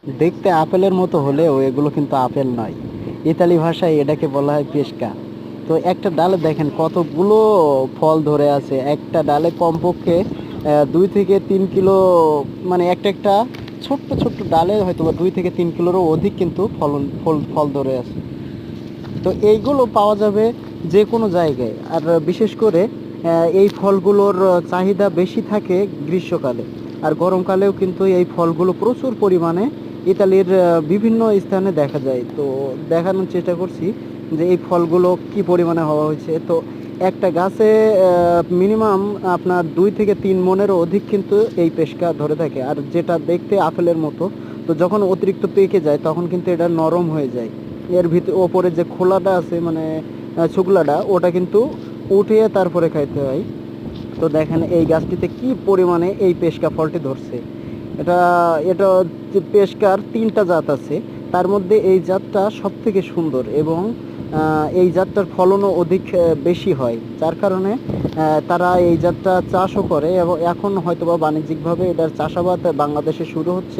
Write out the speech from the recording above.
দেখতে আপেলের মতো হলেও এগুলো কিন্তু আপেল নয়। ইতালি ভাষায় এটাকে বলা হয় পেস্কা। তো একটা ডালে দেখেন কতগুলো ফল ধরে আছে। একটা ডালে কমপক্ষে 2 থেকে 3 কিলো, মানে একটা একটা ছোট্ট ছোট্ট ডালে হয়তো বা 2 থেকে 3 কিলোরও অধিক কিন্তু ফল ধরে আছে। তো এইগুলো পাওয়া যাবে যে কোনো জায়গায়। আর বিশেষ করে এই ফলগুলোর চাহিদা বেশি থাকে গ্রীষ্মকালে। আর গরমকালেও কিন্তু এই ফলগুলো প্রচুর পরিমাণে ইতালির বিভিন্ন স্থানে দেখা যায়। তো দেখানোর চেষ্টা করছি যে এই ফলগুলো কি পরিমাণে হওয়া হয়েছে। তো একটা গাছে মিনিমাম আপনার 2 থেকে 3 মনেরও অধিক কিন্তু এই পেশকা ধরে থাকে। আর যেটা দেখতে আপেলের মতো, তো যখন অতিরিক্ত পেকে যায় তখন কিন্তু এটা নরম হয়ে যায়। এর ওপরে যে খোলাটা আছে, মানে শুকলাটা, ওটা কিন্তু উঠিয়ে তারপরে খাইতে হয়। তো দেখেন এই গাছটিতে কি পরিমাণে এই পেশকা ফলটি ধরছে। এটা এটা যে পেশকার 3টা জাত আছে, তার মধ্যে এই জাতটা সব থেকে সুন্দর এবং এই জাতটার ফলনও অধিক বেশি হয়, যার কারণে তারা এই জাতটা চাষও করে এবং এখন হয়তোবা বাণিজ্যিকভাবে এটার চাষাবাদ বাংলাদেশে শুরু হচ্ছে।